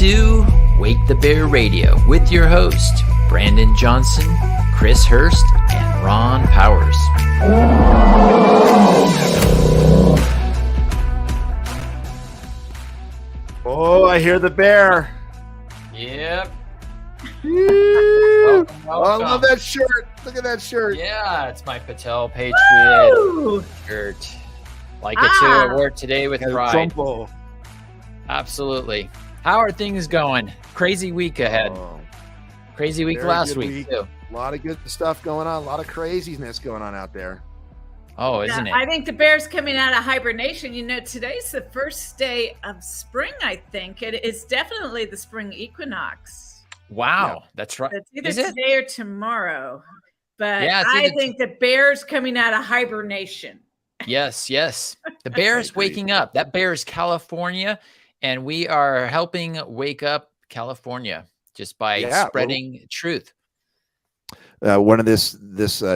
to Wake the Bear Radio with your host, Brandon Johnson, Chris Hurst, and Ron Powers. Oh, I hear the bear. Yep. Oh, I love that shirt. Look at that shirt. Yeah, it's my Patel Patriot shirt. Like it too. I wore it today with pride. Trumpo. Absolutely. How are things going? Crazy week ahead. Crazy week last week too. A lot of good stuff going on. A lot of craziness going on out there. Oh, isn't it? I think the bear's coming out of hibernation. You know, today's the first day of spring, I think. It is definitely the spring equinox. Wow, that's right. It's either today or tomorrow. But yeah, I think the bear's coming out of hibernation. Yes. The bear is waking up. That bear is California, and we are helping wake up California just by spreading truth. One of this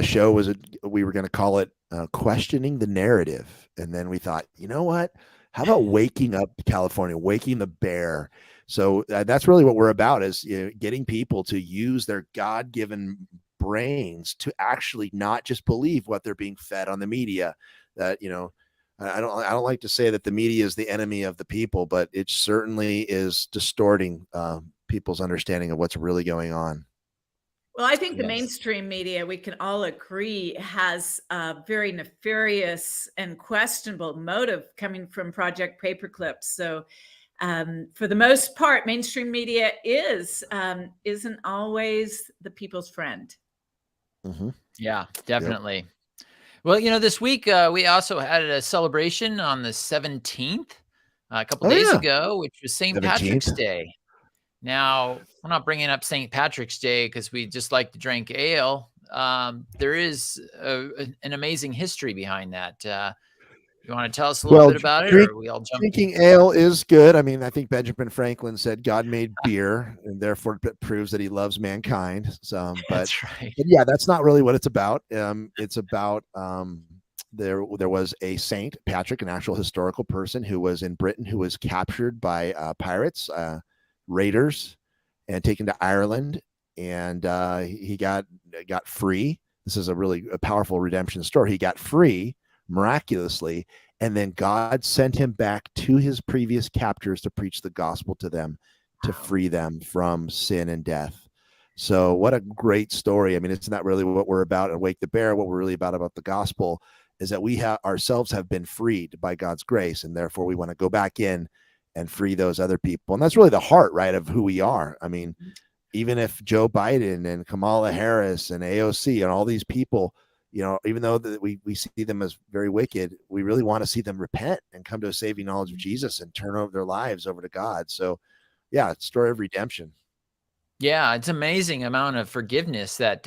show was we were going to call it questioning the narrative, and then we thought, you know what? How about waking up California, waking the bear? So that's really what we're about, is getting people to use their God-given brains to actually not just believe what they're being fed on the media. That I don't like to say that the media is the enemy of the people, but it certainly is distorting people's understanding of what's really going on. Well, I think the mainstream media, we can all agree, has a very nefarious and questionable motive coming from Project Paperclip. So for the most part, mainstream media isn't always the people's friend. Mm-hmm. Yeah, definitely. Yep. Well, this week we also had a celebration on the 17th, a couple days ago, which was St. Patrick's Day. Now, we're not bringing up St. Patrick's Day because we just like to drink ale. There is an amazing history behind that. You want to tell us a little bit about it, or are we all jumping? Drinking ale is good. I mean, I think Benjamin Franklin said God made beer, and therefore it proves that he loves mankind. But that's right. But yeah, that's not really what it's about. It's about there was a Saint Patrick, an actual historical person who was in Britain, who was captured by pirates, raiders, and taken to Ireland, and he got free. This is a powerful redemption story. He got free miraculously, and then God sent him back to his previous captors to preach the gospel to them, to free them from sin and death. So what a great story. I mean, it's not really what we're about at Wake the Bear. What we're really about the gospel is that we ourselves have been freed by God's grace, and therefore we want to go back in and free those other people. And that's really the heart, right, of who we are. I mean, even if Joe Biden and Kamala Harris and AOC and all these people, even though we see them as very wicked, we really want to see them repent and come to a saving knowledge of Jesus and turn over their lives over to God. So, yeah, it's a story of redemption. Yeah, it's amazing amount of forgiveness that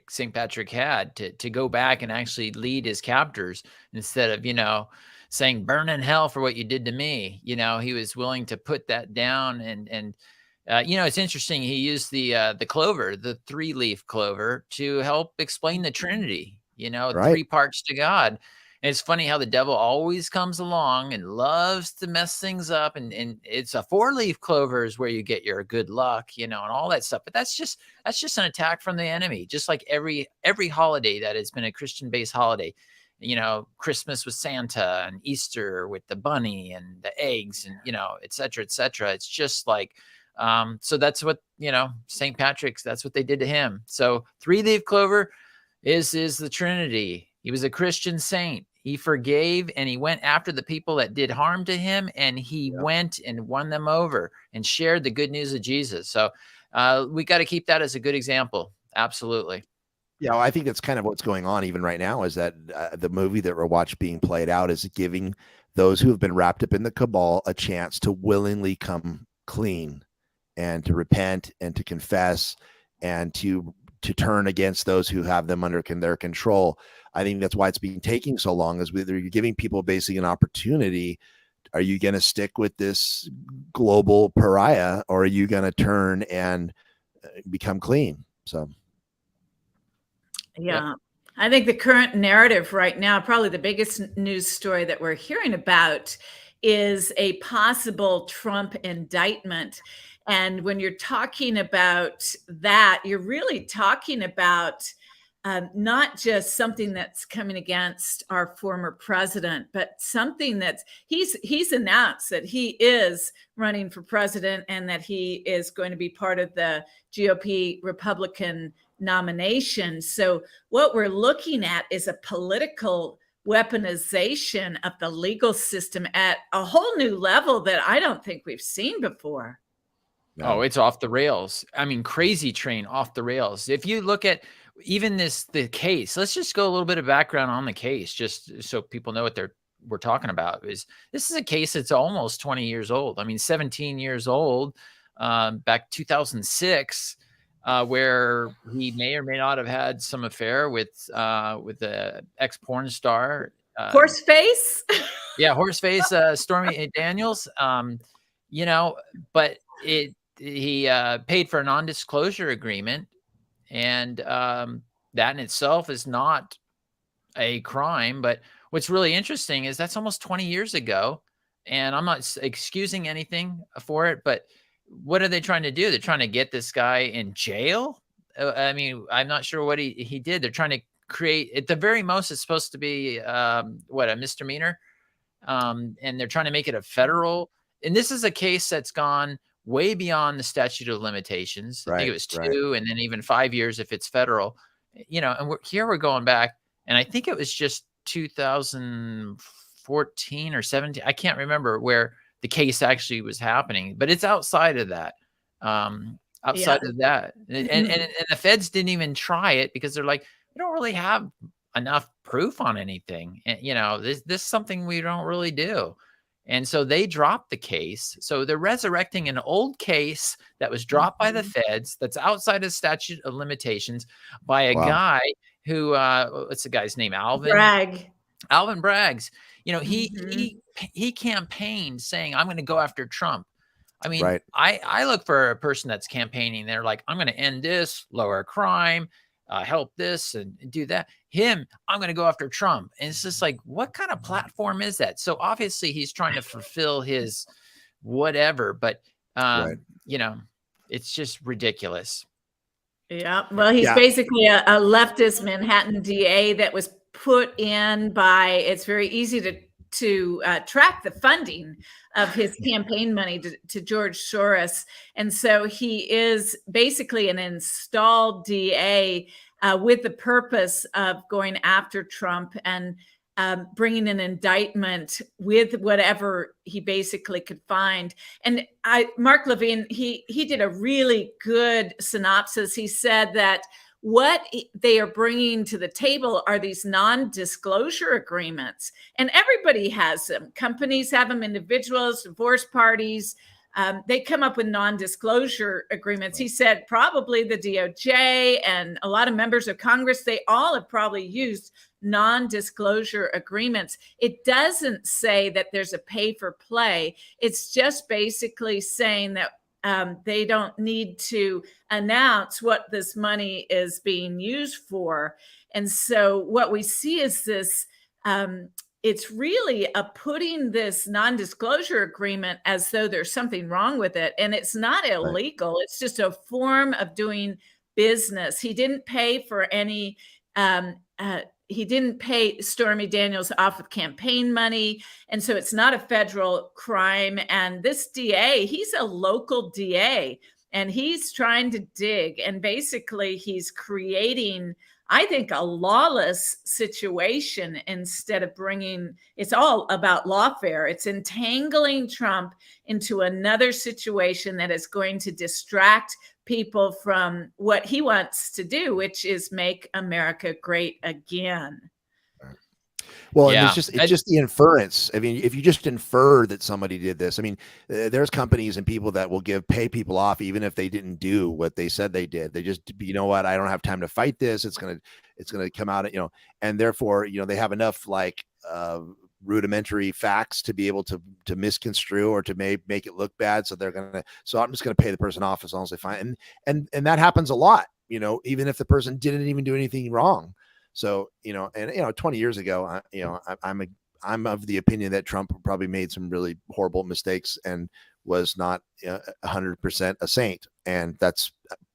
St. Patrick had to go back and actually lead his captors instead of, saying burn in hell for what you did to me. He was willing to put that down and it's interesting. He used the clover, the 3-leaf clover, to help explain the Trinity, Right. 3 parts to God. And it's funny how the devil always comes along and loves to mess things up. And it's a 4-leaf clover is where you get your good luck, and all that stuff. But that's just an attack from the enemy, just like every holiday that has been a Christian-based holiday. Christmas with Santa and Easter with the bunny and the eggs and, et cetera, et cetera. It's just like, so that's what, St. Patrick's, that's what they did to him. So 3-leaf clover is the Trinity. He was a Christian saint. He forgave and he went after the people that did harm to him, and he went and won them over and shared the good news of Jesus. So we got to keep that as a good example. Absolutely. Yeah, well, I think that's kind of what's going on even right now, is that the movie that we're watching being played out is giving those who have been wrapped up in the cabal a chance to willingly come clean and to repent and to confess and to turn against those who have them under their control. I think that's why it's been taking so long, is whether you're giving people basically an opportunity. Are you going to stick with this global pariah, or are you going to turn and become clean? So. Yeah. I think the current narrative right now, probably the biggest news story that we're hearing about, is a possible Trump indictment. And when you're talking about that, you're really talking about not just something that's coming against our former president, but something that's he's announced that he is running for president and that he is going to be part of the GOP Republican nomination. So what we're looking at is a political weaponization of the legal system at a whole new level that I don't think we've seen before. No. Oh, it's off the rails. I mean, crazy train off the rails. If you look at even the case, let's just go a little bit of background on the case, just so people know what we're talking about. This is a case that's almost 20 years old. I mean, 17 years old, back 2006, where he may or may not have had some affair with the ex porn star, Horseface. Yeah, Horseface, Stormy Daniels. But he paid for a non-disclosure agreement. And that in itself is not a crime. But what's really interesting is that's almost 20 years ago. And I'm not excusing anything for it. But what are they trying to do? They're trying to get this guy in jail. I mean, I'm not sure what he did. They're trying to create, at the very most, it's supposed to be, a misdemeanor. And they're trying to make it a federal. And this is a case that's gone way beyond the statute of limitations. I think it was 2 and then even 5 years if it's federal, and we're going back, and I think it was just 2014 or 17. I can't remember where the case actually was happening, but it's outside of that. And the feds didn't even try it because they're like, we don't really have enough proof on anything. And, this is something we don't really do. And so they dropped the case. So they're resurrecting an old case that was dropped by the feds, that's outside of statute of limitations, by a guy who, what's the guy's name? Alvin Braggs. He campaigned saying, I'm going to go after Trump. I mean, I look for a person that's campaigning. They're like, I'm going to end this, lower crime, help this and do that. I'm going to go after Trump. And it's just like, what kind of platform is that? So obviously he's trying to fulfill his whatever, but it's just ridiculous. Yeah. Well, he's basically a leftist Manhattan DA that was put in by, it's very easy to track the funding of his campaign money to George Soros. And so he is basically an installed DA with the purpose of going after Trump and bringing an indictment with whatever he basically could find. And Mark Levine, he did a really good synopsis. He said that what they are bringing to the table are these non-disclosure agreements. And everybody has them. Companies have them, individuals, divorce parties. They come up with non-disclosure agreements. He said probably the DOJ and a lot of members of Congress, they all have probably used non-disclosure agreements. It doesn't say that there's a pay for play. It's just basically saying that they don't need to announce what this money is being used for. And so what we see is this, it's really putting this non-disclosure agreement as though there's something wrong with it. And it's not illegal. It's just a form of doing business. He didn't pay for any, he didn't pay Stormy Daniels off of campaign money. And so it's not a federal crime. And this DA, he's a local DA and he's trying to dig. And basically he's creating, I think, a lawless situation instead of bringing, it's all about lawfare. It's entangling Trump into another situation that is going to distract people from what he wants to do, which is make America great again. Well, and it's just the inference. I mean, if you just infer that somebody did this, I mean, there's companies and people that will pay people off even if they didn't do what they said they did. They just, you know what, I don't have time to fight this. It's gonna come out, and therefore, they have enough rudimentary facts to be able to misconstrue or to make it look bad. So I'm just gonna pay the person off as long as they find, and that happens a lot. Even if the person didn't even do anything wrong. So, 20 years ago, I'm of the opinion that Trump probably made some really horrible mistakes and was not 100% a saint. And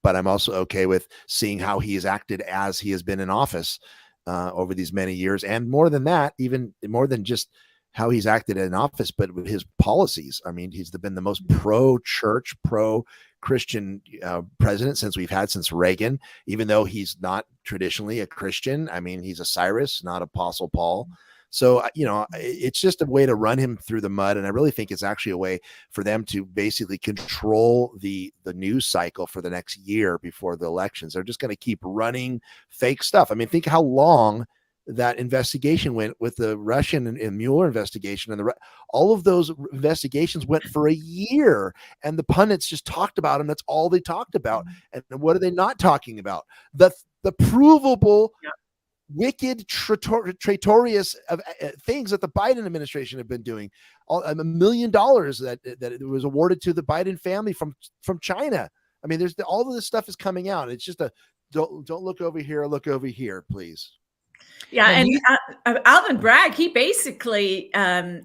but I'm also okay with seeing how he has acted as he has been in office over these many years. And more than that, even more than just how he's acted in office, but with his policies. I mean, he's been the most pro-church, pro-Christian president since Reagan, even though he's not traditionally a Christian. I mean, he's a Cyrus, not Apostle Paul. So, it's just a way to run him through the mud. And I really think it's actually a way for them to basically control the news cycle for the next year before the elections. They're just going to keep running fake stuff. I mean, think how long that investigation went with the Russian and Mueller investigation, and all of those investigations went for a year, and the pundits just talked about them. That's all they talked about. And what are they not talking about? The provable, wicked, traitorous things that the Biden administration have been doing. $1 million that it was awarded to the Biden family from China. I mean, all of this stuff is coming out. It's just don't look over here, look over here, please. Yeah, and Alvin Bragg, he basically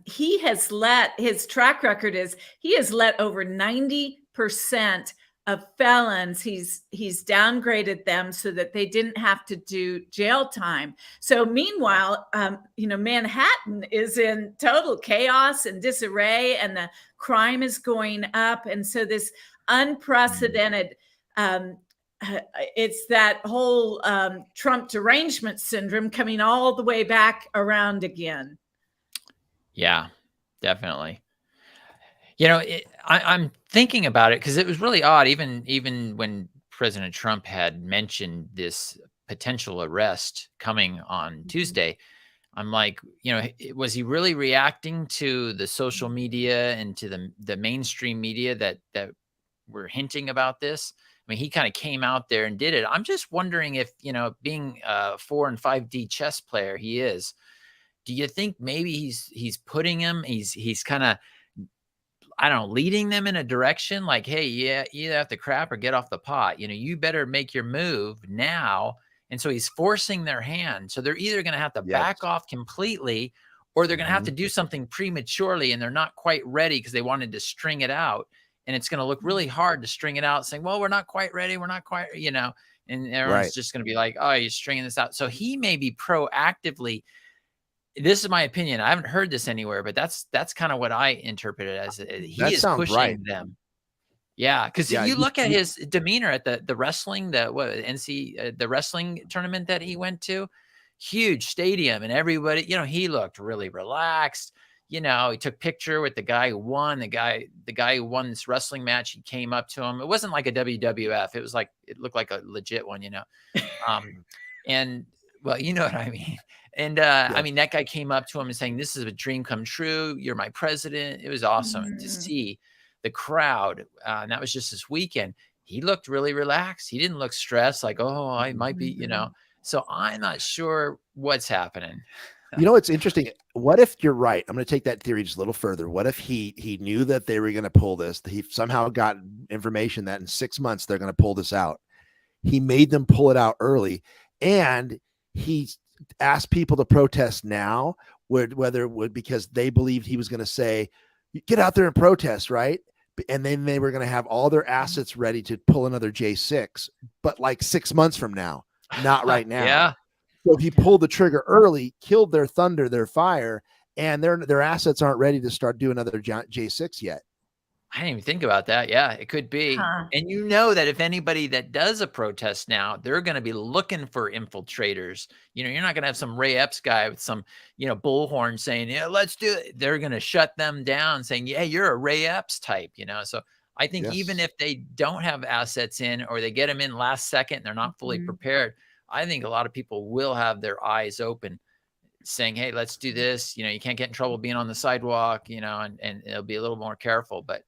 he has his track record is he has let over 90% of felons, he's downgraded them so that they didn't have to do jail time. So meanwhile, Manhattan is in total chaos and disarray, and the crime is going up, and so this unprecedented. It's that whole Trump derangement syndrome coming all the way back around again. Yeah, definitely. I'm thinking about it because it was really odd. Even when President Trump had mentioned this potential arrest coming on Tuesday, I'm like, was he really reacting to the social media and to the mainstream media that were hinting about this? I mean, he kind of came out there and did it. I'm just wondering if, being a 4 and 5D chess player he is, do you think maybe he's putting him, he's kind of, I don't know, leading them in a direction like, hey, yeah, you either have to crap or get off the pot. You better make your move now. And so he's forcing their hand. So they're either going to have to back off completely, or they're going to have to do something prematurely, and they're not quite ready because they wanted to string it out. And it's going to look really hard to string it out saying, well, we're not quite ready. We're not quite, and everyone's just going to be like, oh, you're stringing this out. So he may be proactively, this is my opinion. I haven't heard this anywhere, but that's kind of what I interpret it as. He is pushing them. Yeah. Cause you look at his demeanor at the wrestling, the wrestling tournament that he went to, huge stadium, and everybody, he looked really relaxed. He took picture with the guy who won. The guy who won this wrestling match, he came up to him. It wasn't like a WWF. It looked like a legit one, and well, you know what I mean? And I mean, that guy came up to him and saying, this is a dream come true. You're my president. It was awesome to see the crowd. And that was just this weekend. He looked really relaxed. He didn't look stressed like, oh, I might be, so I'm not sure what's happening. It's interesting. What if you're right? I'm going to take that theory just a little further. What if he knew that they were going to pull this? He somehow got information that in 6 months they're going to pull this out. He made them pull it out early, and he asked people to protest now, whether it would because they believed he was going to say, "Get out there and protest," right? And then they were going to have all their assets ready to pull another J6, but like 6 months from now, not right now. Yeah. So he pulled the trigger early, killed their thunder, their fire, and their assets aren't ready to start doing another J6 yet. I didn't even think about that. Yeah, it could be. And that if anybody that does a protest now, they're going to be looking for infiltrators. You're not going to have some Ray Epps guy with some, bullhorn saying, yeah, let's do it. They're going to shut them down saying, yeah, you're a Ray Epps type, So I think even if they don't have assets in, or they get them in last second, and they're not fully prepared, I think a lot of people will have their eyes open saying, hey, let's do this. You can't get in trouble being on the sidewalk, and it'll be a little more careful, but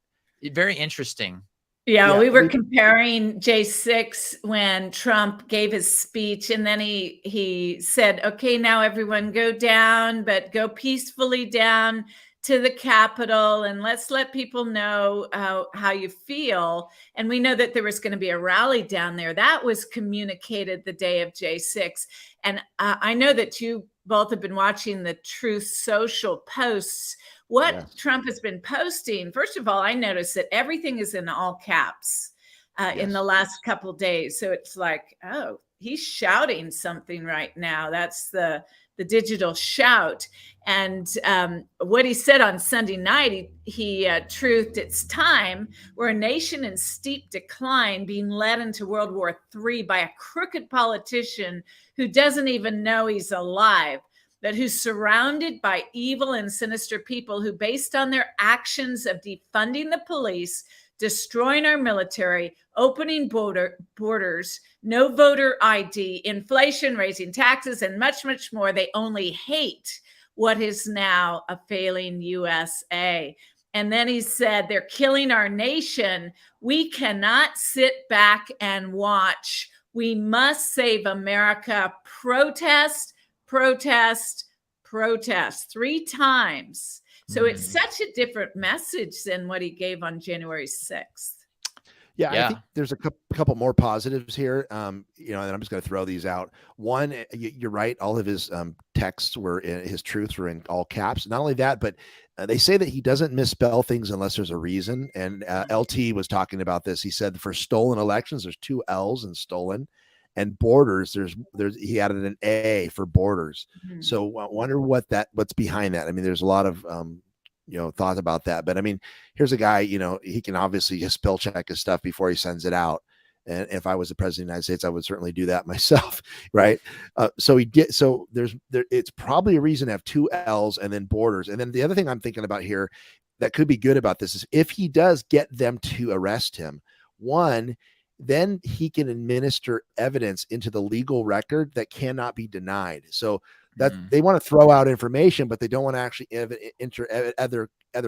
very interesting. Yeah, we were comparing J6 when Trump gave his speech, and then he said, okay, now everyone go down, but go peacefully down to the Capitol, and let's let people know how you feel. And we know that there was going to be a rally down there. That was communicated the day of J6. And I know that you both have been watching the Truth Social posts. What Trump has been posting, first of all, I noticed that everything is in all caps in the last couple of days. So it's like, oh, he's shouting something right now. That's the digital shout. And what he said on Sunday night, he truthed, it's time. We're a nation in steep decline, being led into World War III by a crooked politician who doesn't even know he's alive, but who's surrounded by evil and sinister people who, based on their actions of defunding the police, destroying our military, opening borders, no voter ID, inflation, raising taxes, and much, much more, they only hate what is now a failing USA. And then he said, they're killing our nation. We cannot sit back and watch. We must save America. Protest, protest, protest 3 times. So it's such a different message than what he gave on January 6th. Yeah, I think there's a couple more positives here. You know, and I'm just going to throw these out. One, you're right. All of his texts were his truths were in all caps. Not only that, but they say that he doesn't misspell things unless there's a reason. And LT was talking about this. He said for stolen elections, there's 2 L's in stolen, and borders. There's he added an A for borders. So I wonder what's behind that. I mean, there's a lot of you know, thought about that. But I mean, here's a guy, you know, he can obviously just spell check his stuff before he sends it out. And if I was the president of the United States, I would certainly do that myself. Right. So he did. So it's probably a reason to have 2 L's and then borders. And then the other thing I'm thinking about here that could be good about this is if he does get them to arrest him, one, then he can administer evidence into the legal record that cannot be denied. So that they want to throw out information, but they don't want to actually enter other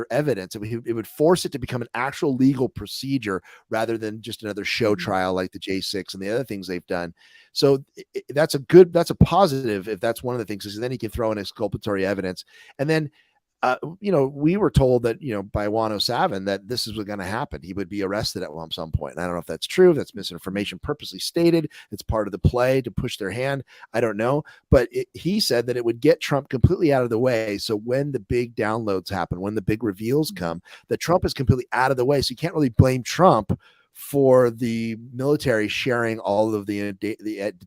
evidence. It would force it to become an actual legal procedure rather than just another show trial like the J6 and the other things they've done. So that's a positive if that's one of the things, is then he can throw in exculpatory evidence. And then you know, we were told that, you know, by Juan O'Savin that this is what's going to happen. He would be arrested at some point. And I don't know if that's true. That's misinformation purposely stated. It's part of the play to push their hand. I don't know. But he said that it would get Trump completely out of the way. So when the big downloads happen, when the big reveals come, that Trump is completely out of the way. So you can't really blame Trump for the military sharing all of the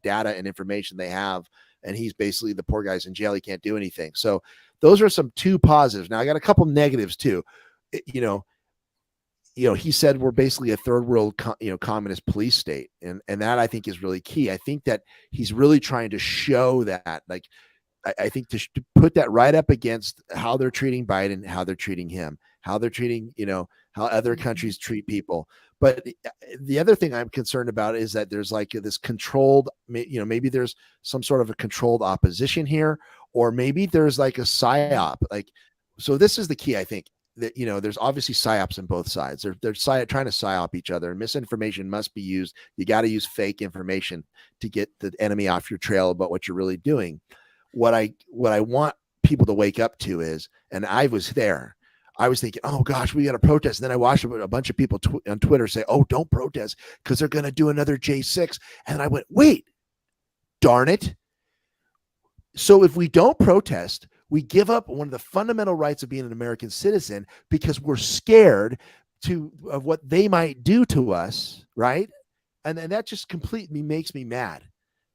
data and information they have. And he's basically, the poor guy's in jail. He can't do anything. So those are some 2 positives. Now I got a couple negatives too. You know, he said we're basically a third world, communist police state. And that I think is really key. I think that he's really trying to show that, like, I think to put that right up against how they're treating Biden, how they're treating him, how they're treating, you know, how other countries treat people. But the other thing I'm concerned about is that there's like this controlled, you know, maybe there's some sort of a controlled opposition here, or maybe there's like a psyop. Like, so this is the key, I think, that, you know, there's obviously psyops on both sides. They're trying to psyop each other. Misinformation must be used. You got to use fake information to get the enemy off your trail about what you're really doing. What I want people to wake up to is, and I was there, I was thinking, oh gosh, we got to protest. And then I watched a bunch of people on Twitter say, oh, don't protest because they're going to do another J6. And I went, wait, darn it. So if we don't protest, we give up one of the fundamental rights of being an American citizen because we're scared of what they might do to us. Right. And that just completely makes me mad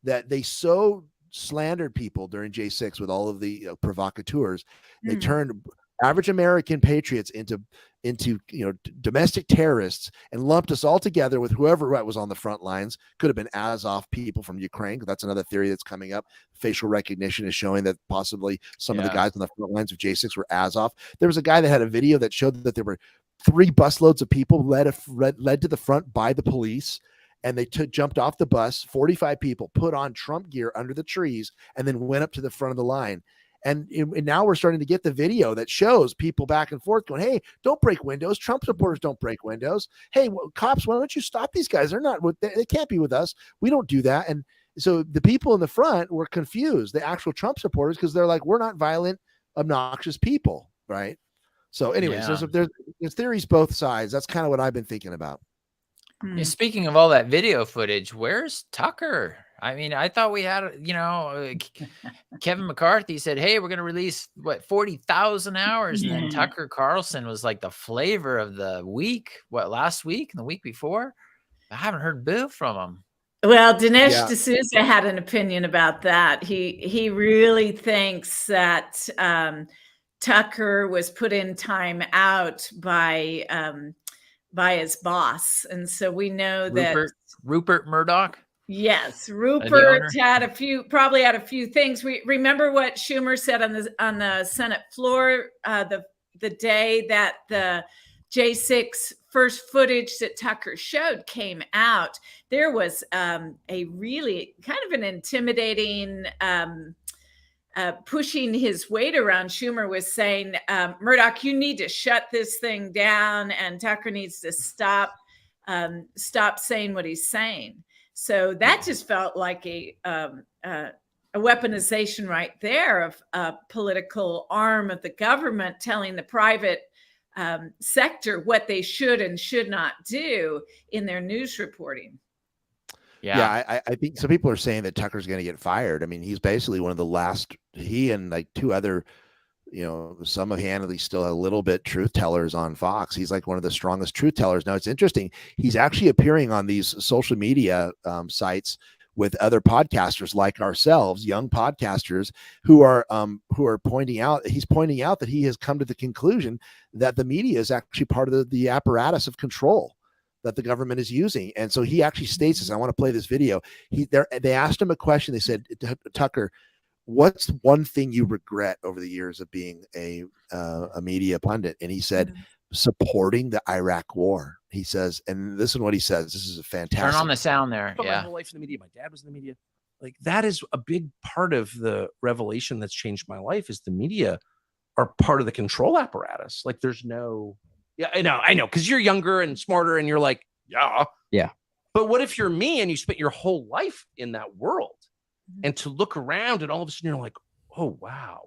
that they so slandered people during J6 with all of the provocateurs. They turned average American patriots into you know, domestic terrorists and lumped us all together with whoever was on the front lines. Could have been Azov people from Ukraine. That's another theory that's coming up. Facial recognition is showing that possibly some of the guys on the front lines of J6 were Azov. There was a guy that had a video that showed that there were 3 busloads of people led to the front by the police. And they jumped off the bus, 45 people, put on Trump gear under the trees, and then went up to the front of the line. And now we're starting to get the video that shows people back and forth going, hey, don't break windows. Trump supporters don't break windows. Hey, cops, why don't you stop these guys? They can't be with us. We don't do that. And so the people in the front were confused, the actual Trump supporters, because they're like, we're not violent, obnoxious people, right? So anyways, there's theories both sides. That's kind of what I've been thinking about. Speaking of all that video footage, where's Tucker? I mean, I thought we had, Kevin McCarthy said, hey, we're going to release 40,000 hours. And then Tucker Carlson was like the flavor of the week. Last week and the week before? I haven't heard boo from him. Well, Dinesh D'Souza had an opinion about that. He really thinks that Tucker was put in time out by his boss, and so we know Rupert Murdoch. Yes, Rupert probably had a few things. We remember what Schumer said on the Senate floor the day that the J6 first footage that Tucker showed came out. There was a really kind of an intimidating pushing his weight around. Schumer was saying, Murdoch, you need to shut this thing down, and Tucker needs to stop saying what he's saying. So that just felt like a weaponization right there of a political arm of the government telling the private sector what they should and should not do in their news reporting. Yeah, I think some people are saying that Tucker's going to get fired. I mean, he's basically one of the last, he and like two other, some of Hannity still a little bit truth tellers on Fox. He's like one of the strongest truth tellers. Now, it's interesting. He's actually appearing on these social media sites with other podcasters like ourselves, young podcasters who are pointing out, he's pointing out that he has come to the conclusion that the media is actually part of the apparatus of control that the government is using. And so he actually states this. I want to play this video. They asked him a question. They said, Tucker, what's one thing you regret over the years of being a media pundit? And he said, supporting the Iraq war. He says, and listen to what he says. This is a fantastic. Turn on the sound there. My whole life in the media. My dad was in the media. Like, that is a big part of the revelation that's changed my life, is the media are part of the control apparatus. Like, there's no, I know. Cause you're younger and smarter and you're like, yeah. But what if you're me and you spent your whole life in that world, and to look around and all of a sudden you're like, oh, wow.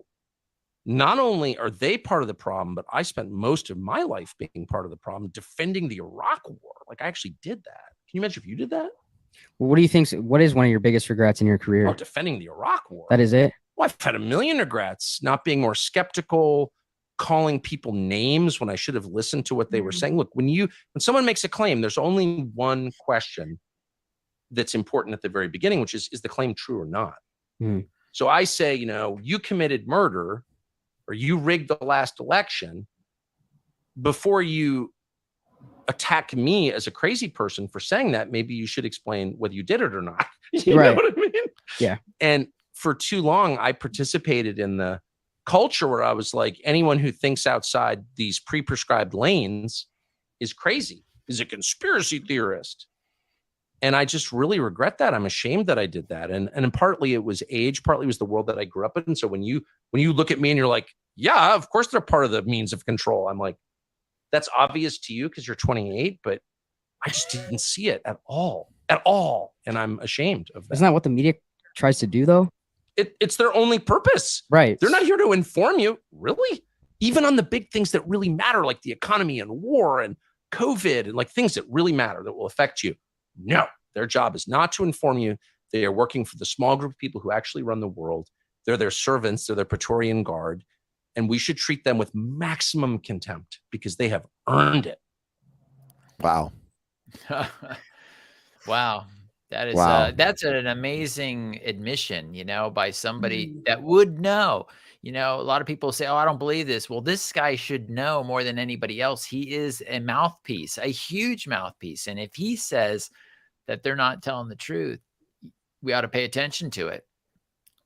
Not only are they part of the problem, but I spent most of my life being part of the problem, defending the Iraq war. Like, I actually did that. Can you imagine if you did that? Well, what do you think? What is one of your biggest regrets in your career? Oh, defending the Iraq war. That is it? Well, I've had a million regrets, not being more skeptical, calling people names when I should have listened to what they were saying. Look, when someone makes a claim, there's only one question that's important at the very beginning, which is the claim true or not? So I say, you committed murder, or you rigged the last election. Before you attack me as a crazy person for saying that, maybe you should explain whether you did it or not. You know what I mean? Yeah. And for too long, I participated in the culture where I was like, anyone who thinks outside these pre-prescribed lanes is crazy, is a conspiracy theorist. And I just really regret that. I'm ashamed that I did that. And partly it was age, partly it was the world that I grew up in. So when you look at me and you're like, yeah, of course they're part of the means of control, I'm like, that's obvious to you because you're 28, but I just didn't see it at all. And I'm ashamed of that. Isn't that what the media tries to do, though? It's their only purpose. Right. They're not here to inform you. Really? Even on the big things that really matter, like the economy and war and COVID and like things that really matter that will affect you. No, their job is not to inform you. They are working for the small group of people who actually run the world. They're their servants. They're their Praetorian Guard. And we should treat them with maximum contempt because they have earned it. Wow. Wow. That is that's an amazing admission, by somebody that would know. A lot of people say, oh, I don't believe this. Well, this guy should know more than anybody else. He is a mouthpiece, a huge mouthpiece. And if he says that they're not telling the truth, we ought to pay attention to it.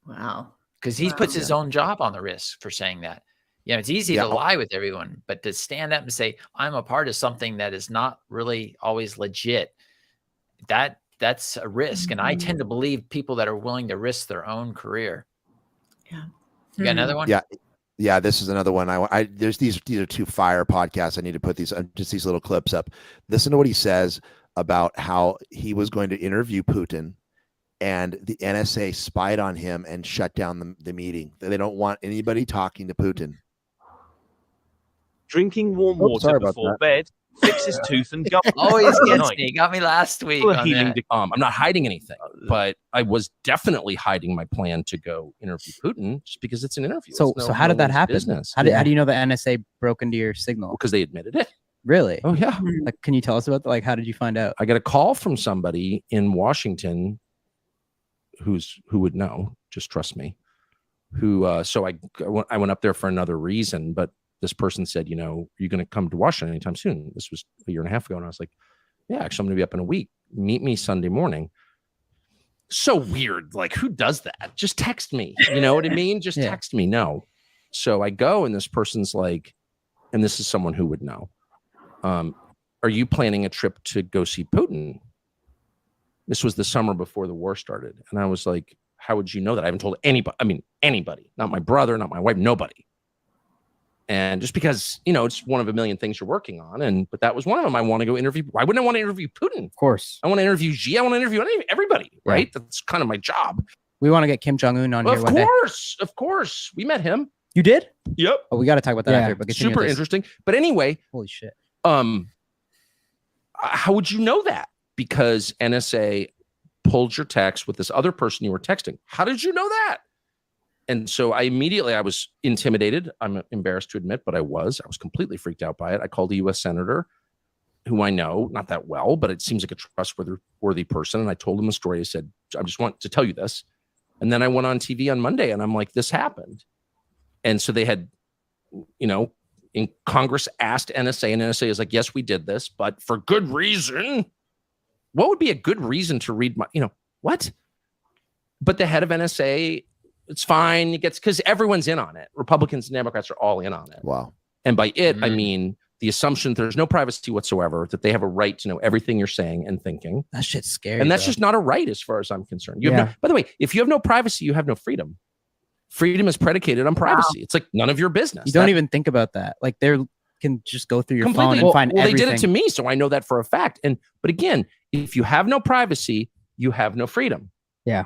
Wow. Because he puts his own job on the risk for saying that. It's easy to lie with everyone, but to stand up and say, I'm a part of something that is not really always legit, that's a risk. And I tend to believe people that are willing to risk their own career. Yeah. You got another one? Yeah. This is another one. These are two fire podcasts. I need to put these little clips up. Listen to what he says about how he was going to interview Putin, and the NSA spied on him and shut down the meeting. They don't want anybody talking to Putin. Drinking warm water before bed fixes tooth and gum. Always gets me. Got me last week. I'm not hiding anything. but I was definitely hiding my plan to go interview Putin just because it's an interview. So how did that happen? Business. How do you know the NSA broke into your signal? Because they admitted it. Really? Oh yeah. Like, can you tell us about how did you find out? I got a call from somebody in Washington who would know, just trust me, so I went up there for another reason, but this person said, you know, are you going to come to Washington anytime soon? This was a year and a half ago. And I was like, yeah, actually I'm going to be up in a week. Meet me Sunday morning. So weird. Like, who does that? Just text me. You know what I mean? Just text me. No. So I go and this person's like, and this is someone who would know. Are you planning a trip to go see Putin? This was the summer before the war started. And I was like, how would you know that? I haven't told anybody. I mean, anybody, not my brother, not my wife, nobody. And just because, you know, it's one of a million things you're working on. But that was one of them. I want to go interview. Why wouldn't I want to interview Putin? Of course. I want to interview Xi. I want to interview everybody, right? Yeah. That's kind of my job. We want to get Kim Jong-un on here one day. Of course. We met him. You did? Yep. Oh, we got to talk about that after. But super interesting. But anyway. Holy shit. How would you know that? Because NSA pulled your text with this other person you were texting. How did you know that? And so I was intimidated. I'm embarrassed to admit, but I was completely freaked out by it. I called a U.S. senator who I know not that well, but it seems like a trustworthy person. And I told him the story. I said, I just want to tell you this. And then I went on TV on Monday and I'm like, this happened. And so they had, you know, in Congress asked NSA, and NSA is like, yes, we did this, but for good reason. What would be a good reason to read my, what? But the head of NSA, it's fine. It gets, because everyone's in on it. Republicans and Democrats are all in on it. Wow. And by it, I mean the assumption there's no privacy whatsoever, that they have a right to know everything you're saying and thinking. That shit's scary. And that's just not a right as far as I'm concerned. You have no, by the way, if you have no privacy, you have no freedom. Freedom is predicated on privacy. Wow. It's like none of your business. You don't even think about that. Like they can just go through your phone and find everything. They did it to me, so I know that for a fact. But again, if you have no privacy, you have no freedom. Yeah.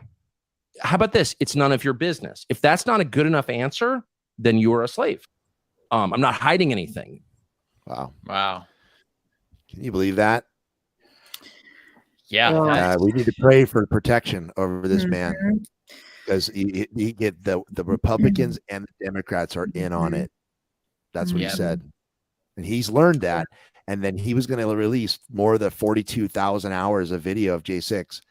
How about this? It's none of your business. If that's not a good enough answer, then you are a slave. I'm not hiding anything. Wow. Can you believe that? Yeah. We need to pray for protection over this man, because he get the Republicans and the Democrats are in on it. That's what he said. And he's learned that. And then he was going to release more of the 42,000 hours of video of J6.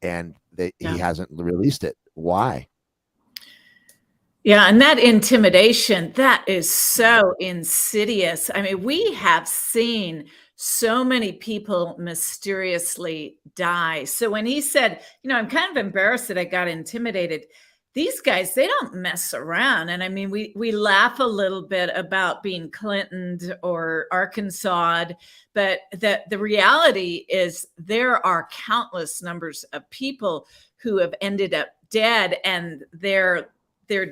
And he hasn't released it. Why? Yeah, and that intimidation, that is so insidious. I mean, we have seen so many people mysteriously die. So when he said, I'm kind of embarrassed that I got intimidated, these guys, they don't mess around. And I mean, we laugh a little bit about being Clinton'd or Arkansas'd, but the reality is there are countless numbers of people who have ended up dead, and their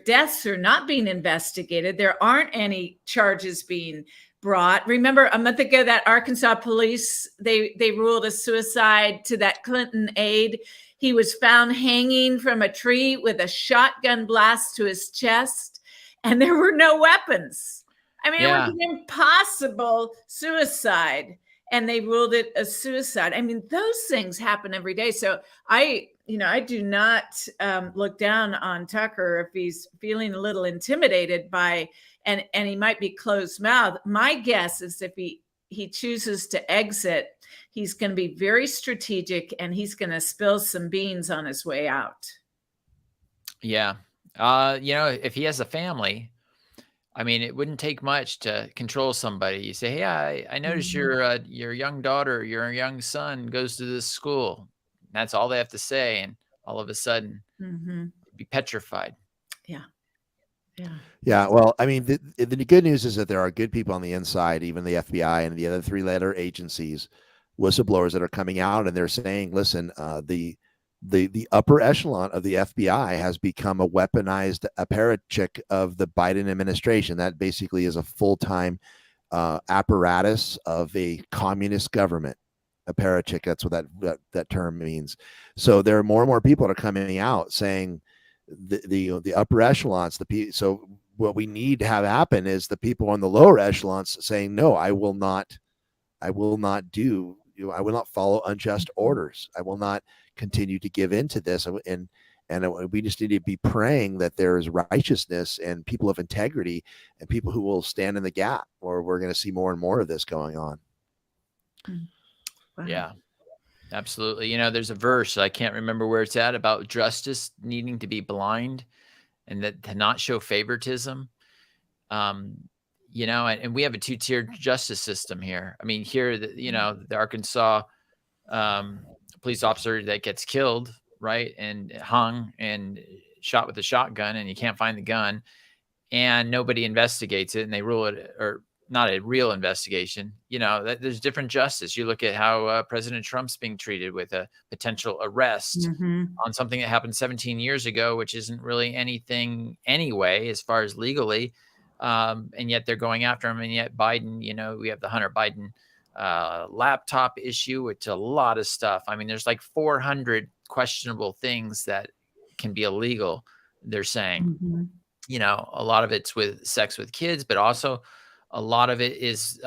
deaths are not being investigated. There aren't any charges being brought. Remember a month ago that Arkansas police, they ruled a suicide to that Clinton aide. He was found hanging from a tree with a shotgun blast to his chest, and there were no weapons. I mean, it was an impossible suicide, and they ruled it a suicide. I mean, those things happen every day. So I do not look down on Tucker if he's feeling a little intimidated by, and he might be closed mouthed. My guess is if he chooses to exit, he's going to be very strategic, and he's going to spill some beans on his way out. Yeah. If he has a family, I mean, it wouldn't take much to control somebody. You say, hey, I noticed your young daughter, your young son goes to this school. That's all they have to say. And all of a sudden be petrified. Yeah. Well, I mean, the good news is that there are good people on the inside, even the FBI and the other three-letter agencies, whistleblowers that are coming out, and they're saying, listen, the upper echelon of the FBI has become a weaponized apparatchik of the Biden administration. That basically is a full-time apparatus of a communist government. Apparatchik, that's what that term means. So there are more and more people that are coming out saying the upper echelons, so what we need to have happen is the people on the lower echelons saying, no, I will not do I will not follow unjust orders. I will not continue to give in to this. And we just need to be praying that there is righteousness and people of integrity and people who will stand in the gap, or we're going to see more and more of this going on. Wow. Yeah, absolutely. You know, there's a verse, I can't remember where it's at, about justice needing to be blind and that to not show favoritism. You know, and we have a two-tiered justice system here. I mean, here, you know, the Arkansas police officer that gets killed, right, and hung and shot with a shotgun, and you can't find the gun, and nobody investigates it, and they rule it, or not a real investigation. You know, there's different justice. You look at how President Trump's being treated with a potential arrest on something that happened 17 years ago, which isn't really anything anyway, as far as legally. And yet they're going after him. And yet Biden, you know, we have the Hunter Biden laptop issue, which a lot of stuff. I mean, there's like 400 questionable things that can be illegal, they're saying. You know, a lot of it's with sex with kids, but also a lot of it is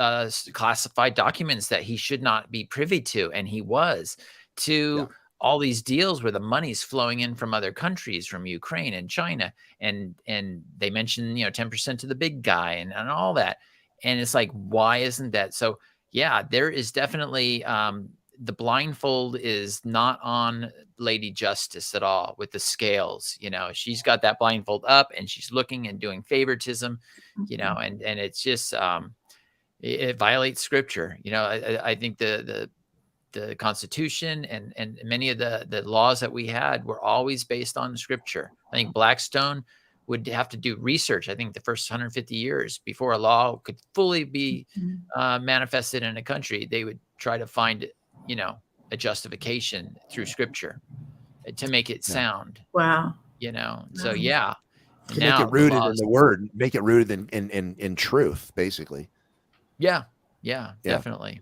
classified documents that he should not be privy to, and he was, to all these deals where the money's flowing in from other countries, from Ukraine and China, and they mention, you know, 10% to the big guy and all that. And it's like, why isn't that? So yeah, there is definitely the blindfold is not on Lady Justice at all with the scales. You know, she's got that blindfold up and she's looking and doing favoritism, you know, and it's just it violates scripture. You know, I think the Constitution and many of the laws that we had were always based on scripture. I think Blackstone would have to do research, I think, the first 150 years before a law could fully be manifested in a country. They would try to find, you know, a justification through scripture to make it sound. Wow. You know, so yeah. To make it rooted in the word, make it rooted in truth, basically. Yeah, definitely.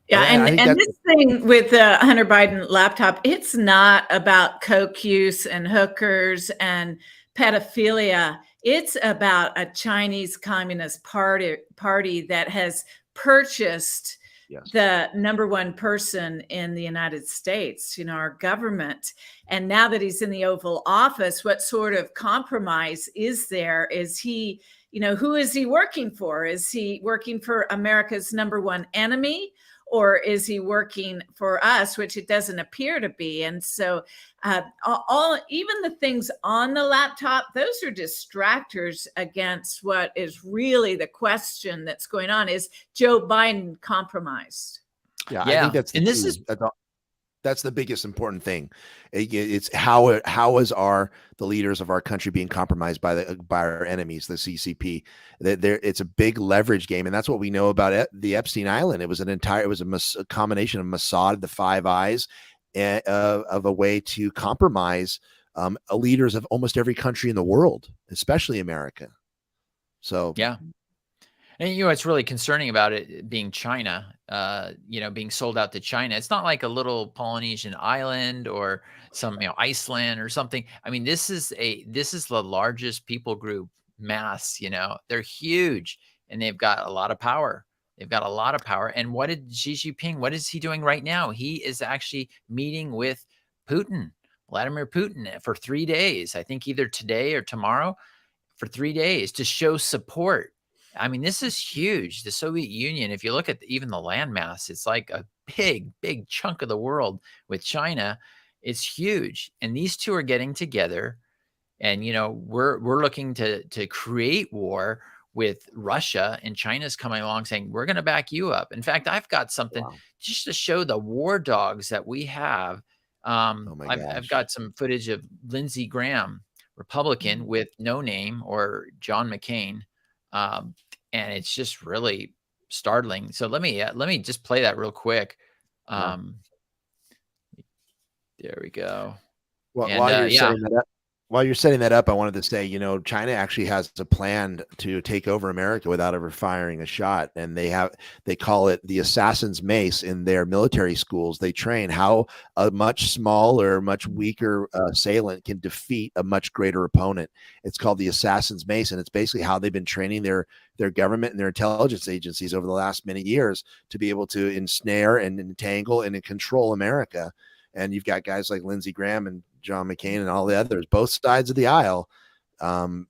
Yeah, and this thing with the Hunter Biden laptop, it's not about coke use and hookers and pedophilia. It's about a Chinese Communist party that has purchased the #1 person in the United States, you know, our government. And now that he's in the Oval Office, what sort of compromise is there? Is he, you know, who is he working for? Is he working for America's #1 enemy? Or is he working for us, which it doesn't appear to be? And so even the things on the laptop, those are distractors against what is really the question that's going on. Is Joe Biden compromised? Yeah. I think that's the biggest important thing. It's how is the leaders of our country being compromised by our enemies, the CCP? It's a big leverage game, and that's what we know about the Epstein Island. It was a combination of Mossad, the Five Eyes, and of a way to compromise leaders of almost every country in the world, especially America. So yeah. And, you know, it's really concerning about it being China, you know, being sold out to China. It's not like a little Polynesian island or some, you know, Iceland or something. I mean, this is the largest people group mass, you know, they're huge and they've got a lot of power. And what did Xi Jinping, what is he doing right now? He is actually meeting with Vladimir Putin for 3 days. I think either today or tomorrow, for 3 days, to show support. I mean, this is huge. The Soviet Union, if you look at even the landmass, it's like a big chunk of the world with China. It's huge. And these two are getting together. And, you know, we're looking to create war with Russia, and China's coming along saying, we're going to back you up. In fact, I've got something just to show the war dogs that we have. I've got some footage of Lindsey Graham, Republican, with No Name, or John McCain. And it's just really startling. So let me just play that real quick. There we go. Well, while you're setting that up, While you're setting that up, I wanted to say, you know, China actually has a plan to take over America without ever firing a shot. And they call it the assassin's mace in their military schools. They train how a much smaller, much weaker assailant can defeat a much greater opponent. It's called the assassin's mace. And it's basically how they've been training their government and their intelligence agencies over the last many years to be able to ensnare and entangle and control America. And you've got guys like Lindsey Graham and John McCain and all the others, both sides of the aisle,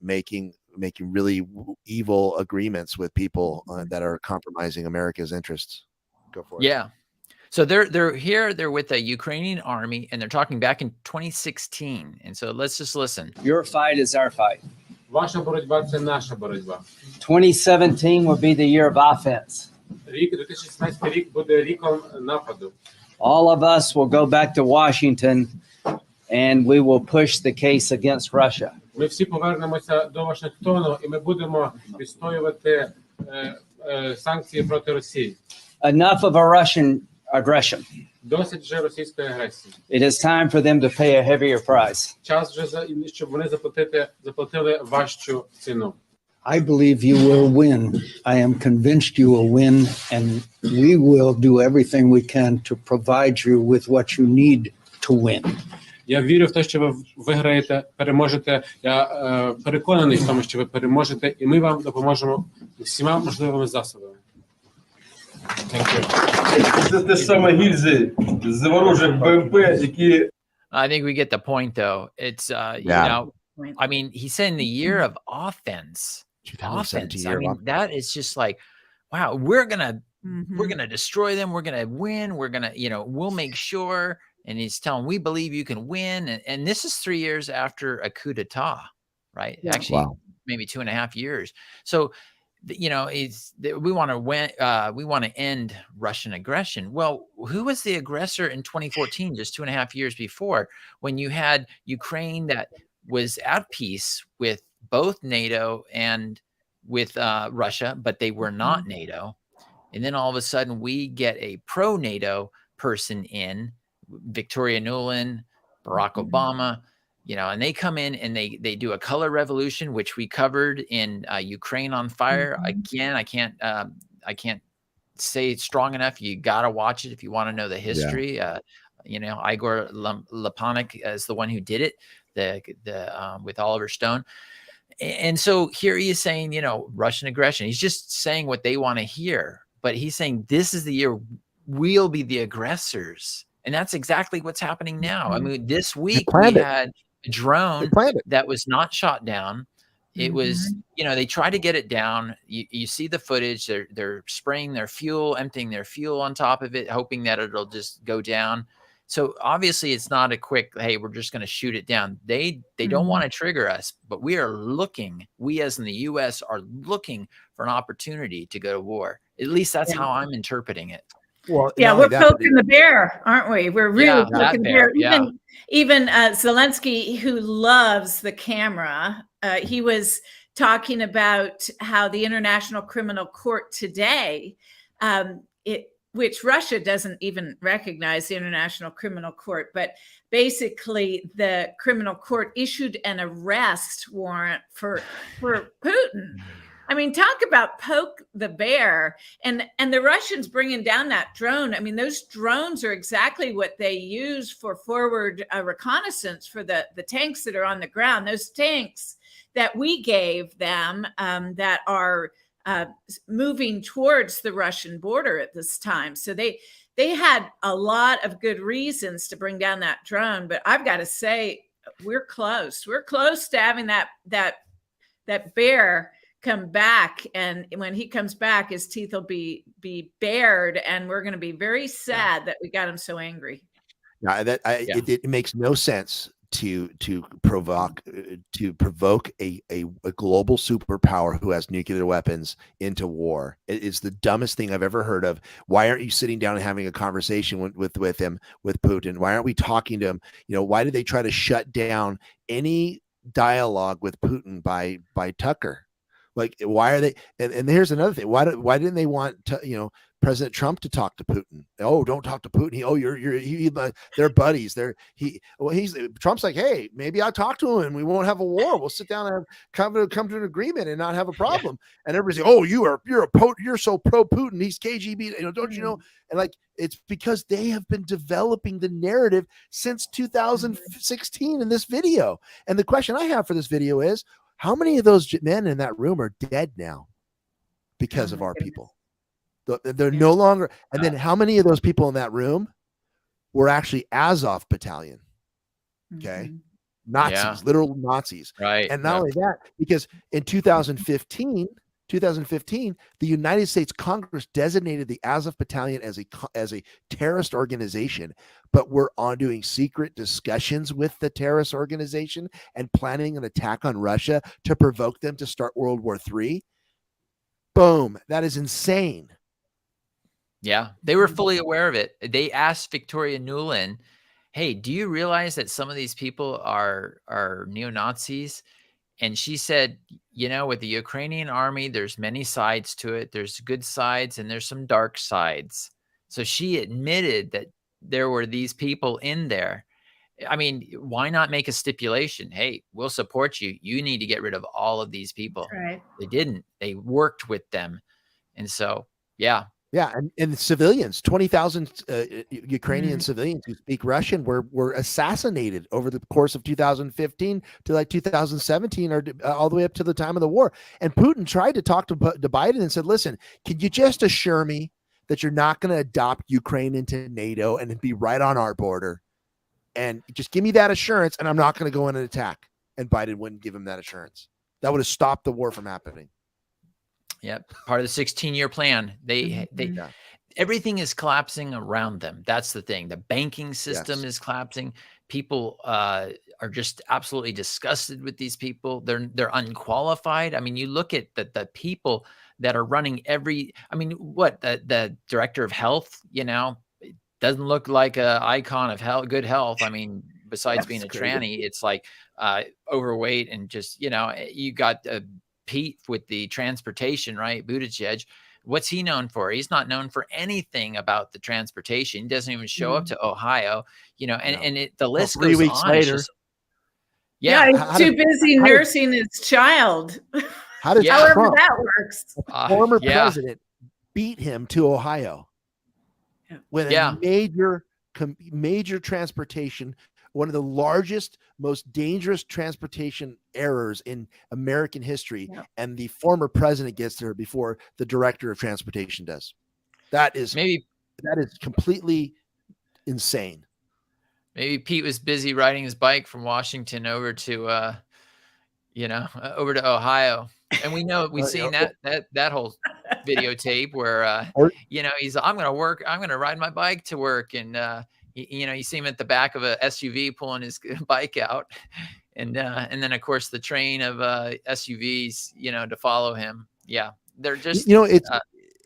making really evil agreements with people that are compromising America's interests. Go for it. Yeah. So they're here. They're with the Ukrainian army, and they're talking back in 2016. And so let's just listen. Your fight is our fight. Ваша боротьба – це наша боротьба. 2017 will be the year of offense. Рік 2017 рік буде ріком нападу. All of us will go back to Washington and we will push the case against Russia. Ми всі повернемося до Вашингтону і ми будемо відстоювати санкції проти Росії. Enough of a Russian aggression. Досить вже російської агресії. It is time for them to pay a heavier price. Час вже щоб вони заплатили важчу ціну. I believe you will win. I am convinced you will win, and we will do everything we can to provide you with what you need to win. Я вірю в те, що ви виграєте, переможете. Я переконаний в тому, що ви переможете, і ми вам допоможемо всіма можливими засобами. Це те саме гільзи з ворожих БМП, які... I think we get the point, though. It's, you know, I mean, he said in the year of offense. I mean, that is just like, wow, we're gonna destroy them. We're gonna win. We're gonna, you know, we'll make sure. And he's telling, we believe you can win. And this is 3 years after a coup d'etat, right? Yeah. Actually, maybe 2.5 years. So, you know, we want to win. We want to end Russian aggression. Well, who was the aggressor in 2014, just 2.5 years before, when you had Ukraine that was at peace with both NATO and with Russia, but they were not NATO. And then all of a sudden we get a pro-NATO person in, Victoria Nuland, Barack Obama, you know, and they come in and they do a color revolution, which we covered in Ukraine on Fire. Again, I can't say it strong enough. You got to watch it if you want to know the history. You know, Igor Lapanik is the one who did it, with Oliver Stone. And so here he is saying, you know, Russian aggression. He's just saying what they want to hear, but he's saying this is the year we'll be the aggressors. And that's exactly what's happening now. I mean, this week we had a drone that was not shot down. It was, you know, they try to get it down. You see the footage. They're spraying their fuel, emptying their fuel on top of it, hoping that it'll just go down. So obviously it's not a quick, hey, we're just going to shoot it down. They don't want to trigger us, but we as in the US are looking for an opportunity to go to war. At least that's how I'm interpreting it. Well, yeah, we're poking the bear, aren't we? We're really poking the bear. Even Zelensky, who loves the camera, he was talking about how the International Criminal Court today, which Russia doesn't even recognize the International Criminal Court, but basically the criminal court issued an arrest warrant for Putin. I mean, talk about poke the bear. And the Russians bringing down that drone. I mean, those drones are exactly what they use for forward reconnaissance for the tanks that are on the ground. Those tanks that we gave them that are moving towards the Russian border at this time. So they had a lot of good reasons to bring down that drone. But I've got to say, we're close. We're close to having that bear come back, and when he comes back, his teeth will be bared, and we're going to be very sad that we got him so angry. It makes no sense to provoke a global superpower who has nuclear weapons into war. It is the dumbest thing I've ever heard of. Why aren't you sitting down and having a conversation with Putin? Why aren't we talking to him? You know, why did they try to shut down any dialogue with Putin by Tucker? Like, why are they? And here's another thing. Why didn't they want President Trump to talk to Putin. Oh, don't talk to Putin. They're buddies. Trump's like, hey, maybe I'll talk to him and we won't have a war. We'll sit down and come to an agreement and not have a problem. Yeah. And everybody's like, oh, you're so pro Putin. He's KGB. Don't you know? And like, it's because they have been developing the narrative since 2016 in this video. And the question I have for this video is, how many of those men in that room are dead now because of our people? They're no longer. And then how many of those people in that room were actually Azov battalion? Okay. Nazis, literal Nazis. Right. And not only that, because in 2015, the United States Congress designated the Azov battalion as a terrorist organization, but we're on doing secret discussions with the terrorist organization and planning an attack on Russia to provoke them to start World War III. Boom. That is insane. Yeah, they were fully aware of it. They asked Victoria Nuland, hey, do you realize that some of these people are neo-Nazis? And she said, with the Ukrainian army, there's many sides to it. There's good sides and there's some dark sides. So she admitted that there were these people in there. I mean, why not make a stipulation? Hey, we'll support you. You need to get rid of all of these people. Right. They didn't. They worked with them. And so, yeah. Yeah, and civilians, 20,000 Ukrainian civilians who speak Russian were assassinated over the course of 2015 to like 2017 or all the way up to the time of the war. And Putin tried to talk to Biden and said, listen, can you just assure me that you're not going to adopt Ukraine into NATO and be right on our border? And just give me that assurance and I'm not going to go in and attack. And Biden wouldn't give him that assurance. That would have stopped the war from happening. Yep. Part of the 16-year plan. Everything is collapsing around them. That's the thing. The banking system is collapsing. People are just absolutely disgusted with these people. They're unqualified. I mean, you look at the people that are running the director of health, doesn't look like an icon of good health. I mean, besides being a tranny, it's like overweight and just, you got Pete with the transportation, right? Buttigieg. What's he known for? He's not known for anything about the transportation. He doesn't even show up to Ohio, and the list goes 3 weeks on. later. He's too busy nursing his child. How does however Trump, that works? Former president, beat him to Ohio with a major transportation, one of the largest, most dangerous transportation errors in American history. Yeah. And the former president gets there before the director of transportation does. That is completely insane. Maybe Pete was busy riding his bike from Washington over to, over to Ohio. And we know we've seen that whole videotape where, he's, I'm going to ride my bike to work. And, you see him at the back of a SUV pulling his bike out, and then of course the train of SUVs, to follow him. Yeah, they're just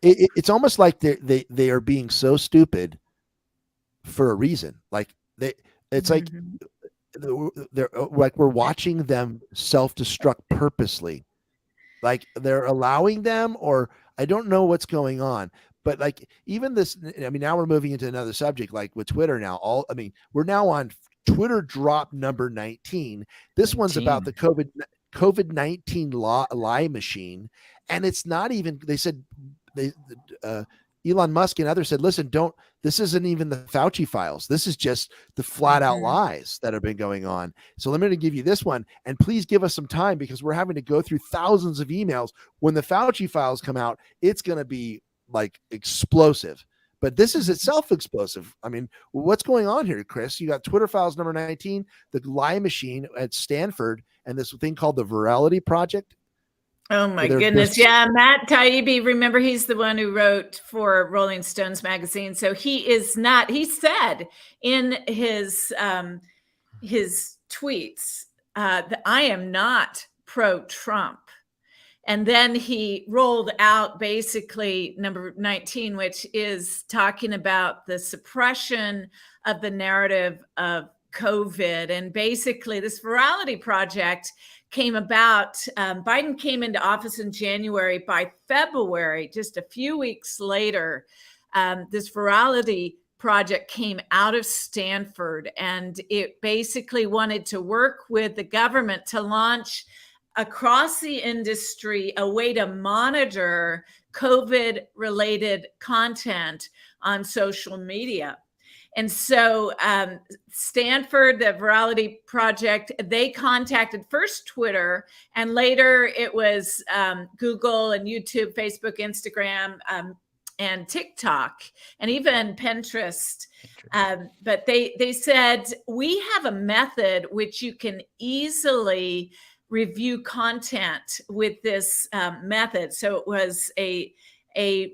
it's almost like they are being so stupid for a reason. Like it's like they're like we're watching them self-destruct purposely. Like they're allowing them, or I don't know what's going on. But like even this, now we're moving into another subject, like with Twitter now. We're now on Twitter drop number 19. This 19. One's about the COVID-19 lie machine, and it's not even. They said Elon Musk and others said, listen, this isn't even the Fauci files. This is just the flat out lies that have been going on. So let me give you this one, and please give us some time because we're having to go through thousands of emails. When the Fauci files come out, it's going to be like explosive, but this is itself explosive. I mean, what's going on here, Chris? You got Twitter files number 19, the lie machine at Stanford, and this thing called the Virality Project. Oh my goodness. Yeah. Matt Taibbi, remember he's the one who wrote for Rolling Stones magazine. So he said in his tweets that I am not pro-Trump. And then he rolled out basically number 19, which is talking about the suppression of the narrative of COVID. And basically, this virality project came about. Biden came into office in January. By February, just a few weeks later, this virality project came out of Stanford, and it basically wanted to work with the government to launch across the industry a way to monitor COVID-related content on social media. And so Stanford, the Virality Project, they contacted first Twitter, and later it was Google and YouTube, Facebook, Instagram, and TikTok, and even Pinterest. But they said, we have a method which you can easily review content with this method. So it was a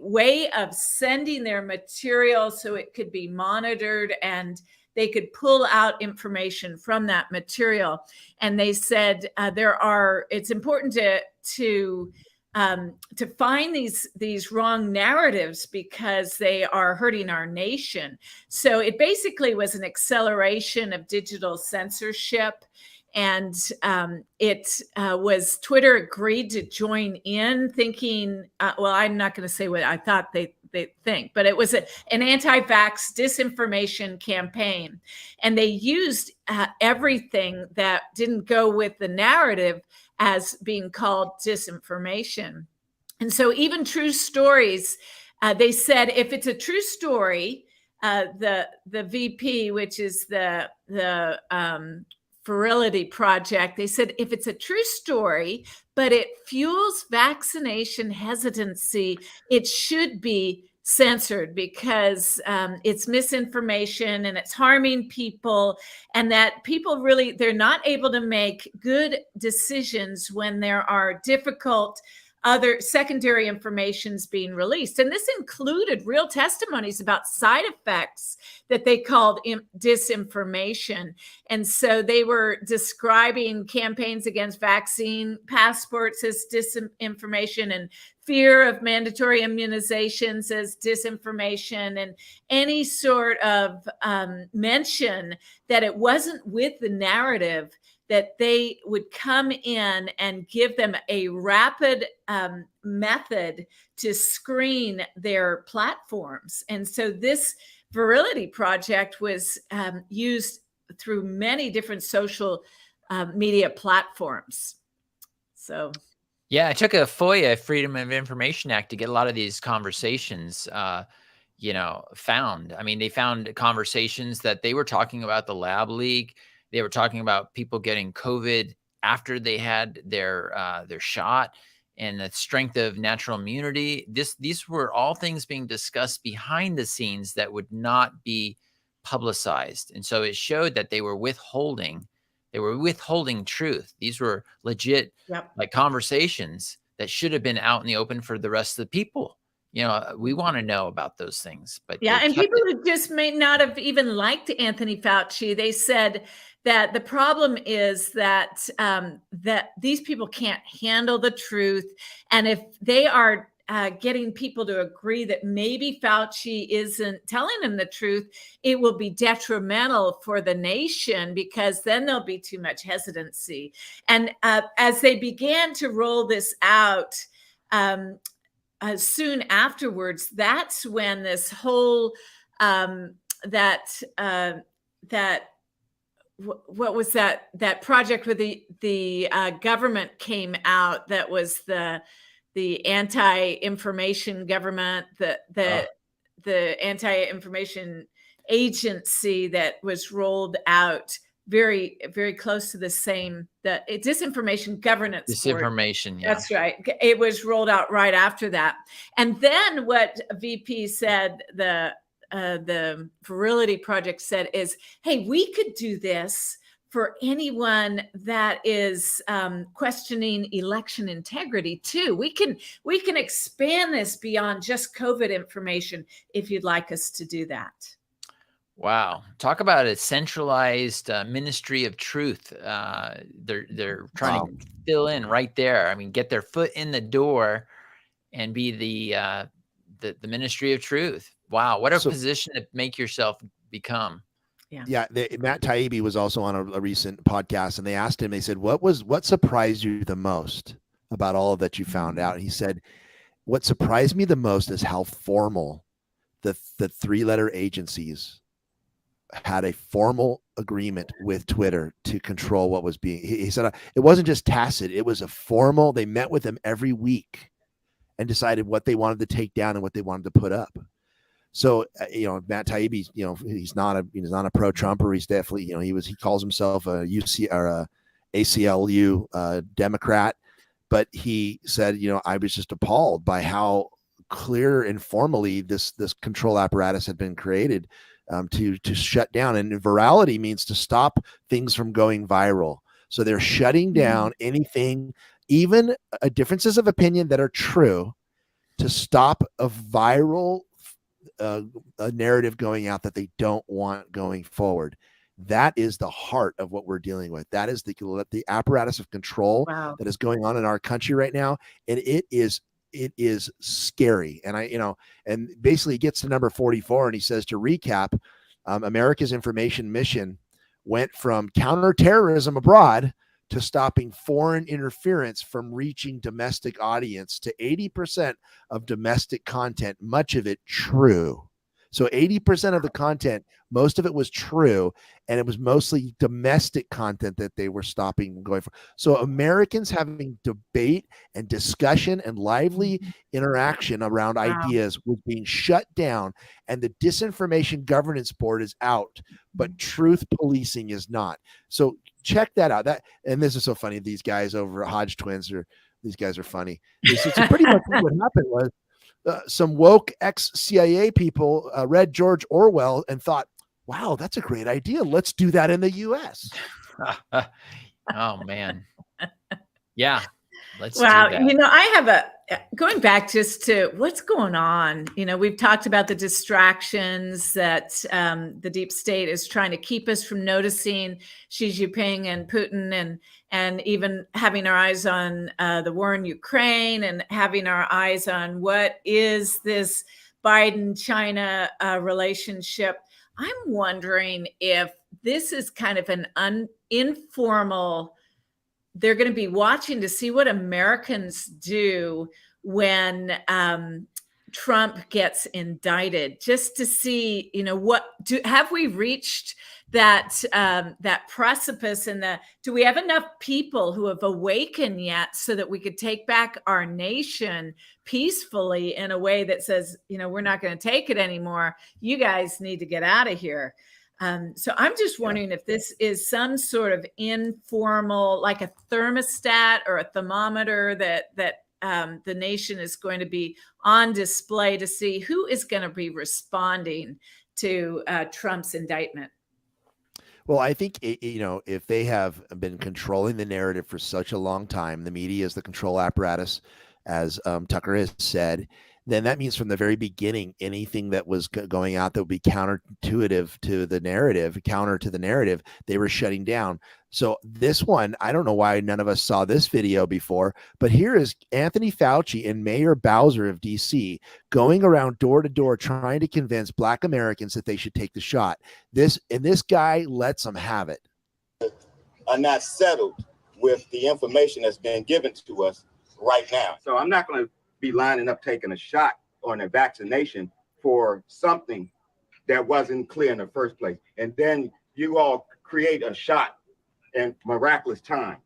way of sending their material so it could be monitored and they could pull out information from that material. And they said it's important to find these wrong narratives because they are hurting our nation. So it basically was an acceleration of digital censorship. And Twitter agreed to join in, thinking, well, I'm not going to say what I thought they think, but it was an anti-vax disinformation campaign. And they used everything that didn't go with the narrative as being called disinformation. And so even true stories, they said, if it's a true story, the VP, which is the Virility Project, they said, if it's a true story, but it fuels vaccination hesitancy, it should be censored because it's misinformation and it's harming people, and that people really, they're not able to make good decisions when there are difficult other secondary informations being released. And this included real testimonies about side effects that they called disinformation. And so they were describing campaigns against vaccine passports as disinformation, and fear of mandatory immunizations as disinformation, and any sort of mention that it wasn't with the narrative, that they would come in and give them a rapid method to screen their platforms. And so this Virility Project was used through many different social media platforms. So, yeah, it took a FOIA, Freedom of Information Act, to get a lot of these conversations found. I mean, they found conversations that they were talking about the lab leak. They were talking about people getting COVID after they had their shot, and the strength of natural immunity. These were all things being discussed behind the scenes that would not be publicized. And so it showed that they were withholding truth. These were legit like conversations that should have been out in the open for the rest of the people. We want to know about those things. But yeah, and people who just may not have even liked Anthony Fauci, they said that the problem is that that these people can't handle the truth, and if they are getting people to agree that maybe Fauci isn't telling them the truth, it will be detrimental for the nation, because then there'll be too much hesitancy. And as they began to roll this out, soon afterwards, that's when this whole what was that project with the government came out, that was the anti-information government, the anti-information agency that was rolled out very, very close to the same, the Disinformation Governance Board. Disinformation, yeah. That's right. It was rolled out right after that. And then what VP said, the Virility Project said is, hey, we could do this for anyone that is questioning election integrity too. We can expand this beyond just COVID information if you'd like us to do that. Wow. Talk about a centralized ministry of truth. They're trying to fill in right there. I mean, get their foot in the door and be the ministry of truth. Wow. What a position to make yourself become. Yeah, Matt Taibbi was also on a recent podcast, and they asked him. They said, "What surprised you the most about all of that you found out?" And he said, "What surprised me the most is how formal the three-letter agencies had a formal agreement with Twitter to control what was being." He said it wasn't just tacit; it was a formal. They met with them every week and decided what they wanted to take down and what they wanted to put up. So, Matt Taibbi, he's not a pro-Trumper. He's definitely, he calls himself a UC or a ACLU Democrat, but he said, I was just appalled by how clear and formally this control apparatus had been created to shut down. And virality means to stop things from going viral. So they're shutting down anything, even differences of opinion that are true, to stop a viral a narrative going out that they don't want going forward. That is the heart of what we're dealing with. That is the apparatus of control that is going on in our country right now, and it is scary. And and basically it gets to number 44, and he says, to recap, America's information mission went from counterterrorism abroad to stopping foreign interference from reaching domestic audience to 80% of domestic content, much of it true. So 80% of the content, most of it was true, and it was mostly domestic content that they were stopping and going for. So Americans having debate and discussion and lively interaction around ideas was being shut down, and the Disinformation Governance Board is out, but truth policing is not. So check that out. And this is so funny. These guys over at Hodge Twins these guys are funny. It's pretty much what happened was some woke ex-CIA people read George Orwell and thought, wow, that's a great idea. Let's do that in the U.S. Oh, man. Yeah. Let's do wow. that. I have going back just to what's going on. We've talked about the distractions that the deep state is trying to keep us from noticing Xi Jinping and Putin, and even having our eyes on the war in Ukraine, and having our eyes on what is this Biden-China relationship. I'm wondering if this is kind of an informal. They're going to be watching to see what Americans do when Trump gets indicted, just to see, have we reached that precipice, and do we have enough people who have awakened yet so that we could take back our nation peacefully in a way that says, we're not going to take it anymore. You guys need to get out of here. So I'm just wondering if this is some sort of informal, like a thermostat or a thermometer that the nation is going to be on display to see who is going to be responding to Trump's indictment. Well, I think, if they have been controlling the narrative for such a long time, the media is the control apparatus, as Tucker has said, then that means from the very beginning, anything that was going out that would be counter to the narrative, they were shutting down. So this one, I don't know why none of us saw this video before, but here is Anthony Fauci and Mayor Bowser of DC going around door to door trying to convince Black Americans that they should take the shot. This guy lets them have it. Are not settled with the information that's been given to us right now. So I'm not going to be lining up taking a shot or a vaccination for something that wasn't clear in the first place. And then you all create a shot in miraculous time.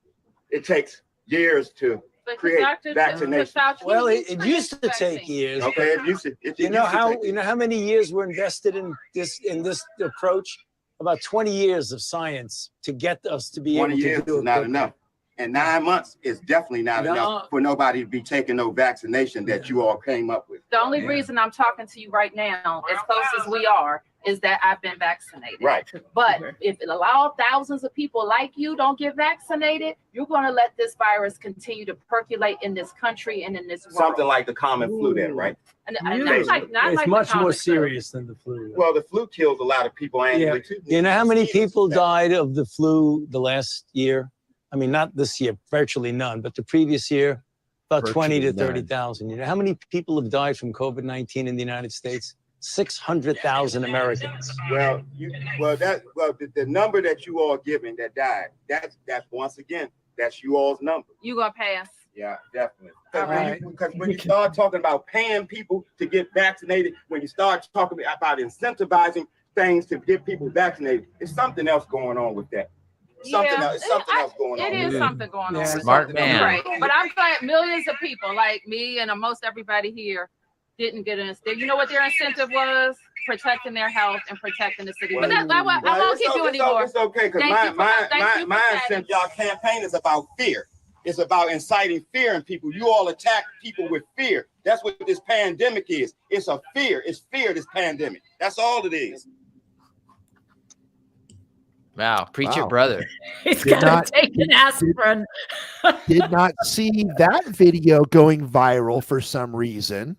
It takes years to create vaccination. Well, it used to take years. Okay, it used to. You know how many years were invested in this approach? About 20 years of science to get us to be able to do it. 20 years is not enough. And 9 months is definitely not enough for nobody to be taking no vaccination that you all came up with. The only reason I'm talking to you right now, as close as we are, is that I've been vaccinated. Right. But if it allows thousands of people like you don't get vaccinated, you're going to let this virus continue to percolate in this country and in this world. Something like the common flu then, right? And it's much more serious than the flu. Well, the flu kills a lot of people annually too. You know how many people died of the flu the last year? I mean, not this year, virtually none, but the previous year, about 20 to 30,000. You know how many people have died from COVID-19 in the United States? 600,000 Americans. Well, the number that you all given that died, that's once again, that's you all's number. You gonna pass? Yeah, definitely. All Because when you start talking about paying people to get vaccinated, when you start talking about incentivizing things to get people vaccinated, there's something else going on with that. Something else going on. It is something going on. Smart man. Right. But I'm glad millions of people like me and most everybody here didn't get an incentive. You know what their incentive was? Protecting their health and protecting the city. But I won't keep you anymore. It's okay, because my incentive, y'all campaign is about fear. It's about inciting fear in people. You all attack people with fear. That's what this pandemic is. It's a fear. It's fear, this pandemic. That's all it is. Wow, preach it, brother. He's got to take an aspirin. Did not see that video going viral for some reason.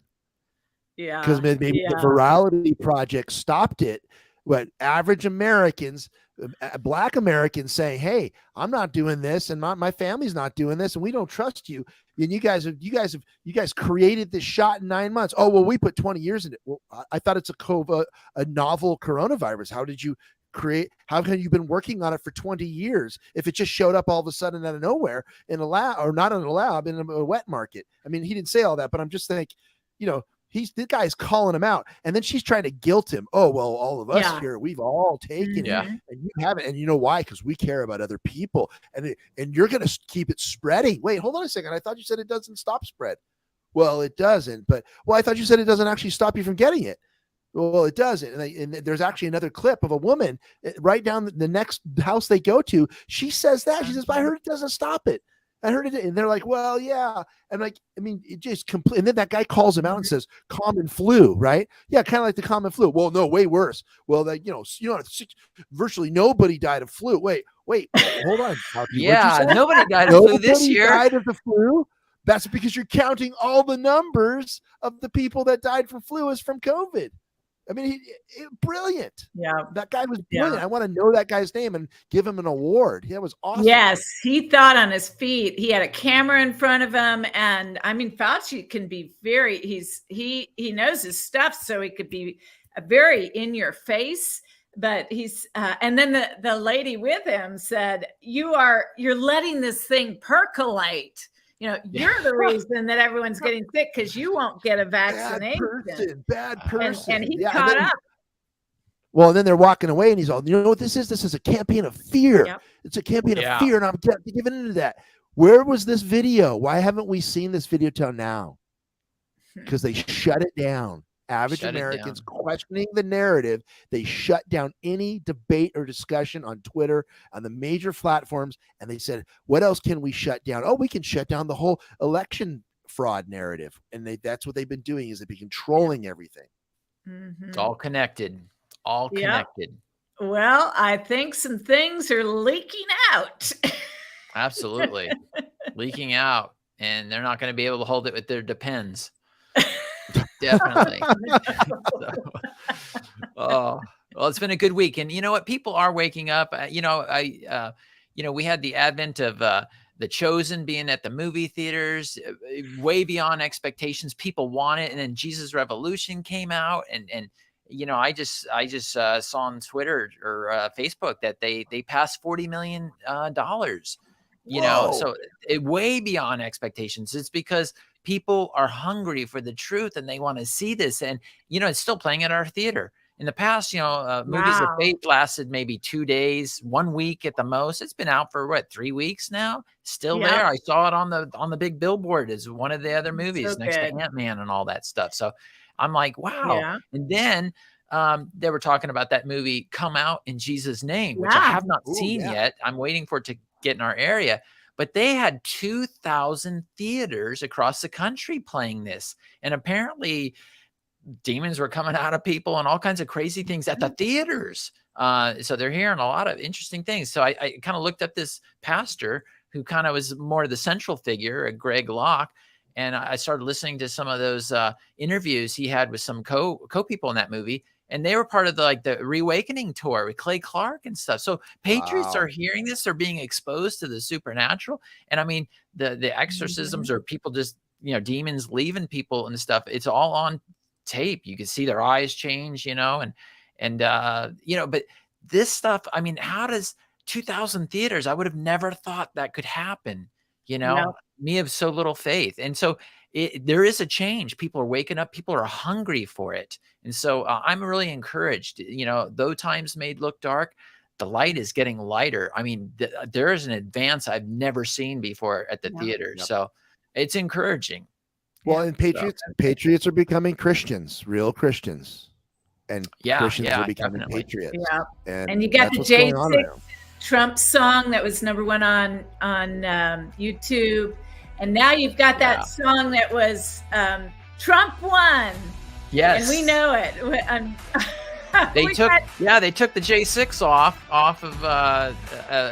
Yeah. Because maybe the Virality Project stopped it. But average Americans, Black Americans saying, hey, I'm not doing this and my family's not doing this and we don't trust you. And you guys created this shot in 9 months. Oh, well, we put 20 years in it. Well, I thought it's a novel coronavirus. How did you create? How can you been working on it for 20 years if it just showed up all of a sudden out of nowhere in a lab, or not in a lab, in a wet market? I mean, he didn't say all that, but I'm just thinking, the guy's calling him out, and then she's trying to guilt him. Oh, well, all of us here, we've all taken it, and you haven't. And you know why? Because we care about other people, and you're going to keep it spreading. Wait, hold on a second. I thought you said it doesn't stop spread. Well, it doesn't. But I thought you said it doesn't actually stop you from getting it. Well, it doesn't. And there's actually another clip of a woman right down the next house they go to. She says that. She says, "I heard it doesn't stop it. I heard it." And they're like, well, yeah. And it just complete. And then that guy calls him out and says, common flu, right? Yeah, kind of like the common flu. Well, no, way worse. Well, virtually nobody died of flu. Wait, hold on. Yeah, nobody died of flu this year. Died of the flu? That's because you're counting all the numbers of the people that died from flu as from COVID. I mean, brilliant. Yeah. That guy was brilliant. I want to know that guy's name and give him an award. That was awesome. Yes. He thought on his feet. He had a camera in front of him. And I mean, Fauci can be he knows his stuff. So he could be very in your face, but and then the lady with him said, you're letting this thing percolate. You're the reason that everyone's getting sick because you won't get a vaccination. Bad person. And he caught up. Well, and then they're walking away, and he's all, you know what this is? This is a campaign of fear. Yep. It's a campaign of fear, and I'm giving into that. Where was this video? Why haven't we seen this video till now? Because they shut it down. Average Americans questioning the narrative. They shut down any debate or discussion on Twitter, on the major platforms, and they said, what else can we shut down? Oh, we can shut down the whole election fraud narrative. And that's what they've been doing, is they've been controlling everything. Mm-hmm. It's all connected. All connected. Well, I think some things are leaking out. Absolutely. Leaking out. And they're not going to be able to hold it with their depends. Definitely. Well, it's been a good week, and you know what? People are waking up. We had the advent of The Chosen being at the movie theaters, way beyond expectations. People want it, and then Jesus Revolution came out, and I just saw on Twitter or Facebook that they passed $40 million. So way beyond expectations. It's because people are hungry for the truth and they want to see this. And, it's still playing at our theater. In the past, Movies of Faith lasted maybe 2 days, 1 week at the most. It's been out for 3 weeks now. Still there. I saw it on the big billboard as one of the other movies next to Ant-Man and all that stuff. So I'm like, wow. Yeah. And then they were talking about that movie Come Out in Jesus' Name, which I have not seen yet. I'm waiting for it to get in our area. But they had 2,000 theaters across the country playing this. And apparently demons were coming out of people and all kinds of crazy things at the theaters. So they're hearing a lot of interesting things. So I kind of looked up this pastor who kind of was more the central figure, Greg Locke. And I started listening to some of those interviews he had with some co-people in that movie. And they were part of the Reawakening tour with Clay Clark and stuff. So patriots are hearing this. They're being exposed to the supernatural. And I mean, the exorcisms or people just, demons leaving people and stuff. It's all on tape. You could see their eyes change, you know, and you know, but this stuff, I mean, how does 2,000 theaters? I would have never thought that could happen, you know, No. me of so little faith. And so there is a change. People are waking up. People are hungry for it. And so I'm really encouraged, you know, though times may look dark, the light is getting lighter. I mean, there is an advance I've never seen before at the theater. So it's encouraging. Well, and patriots are becoming Christians, real Christians. And Christians are becoming patriots. Yeah. And you got the J6 Trump song that was #1 on YouTube. And now you've got that song that was Trump won. Yes. And we know it. They took the J6 off of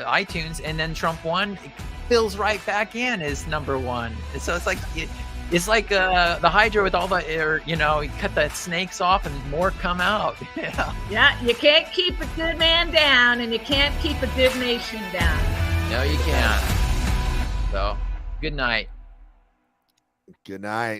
iTunes, and then Trump won. It fills right back in as #1. And so it's like the Hydra with all the air, you know, you cut the snakes off and more come out. Yeah, you can't keep a good man down, and you can't keep a good nation down. No, you can't. So, good night. Good night.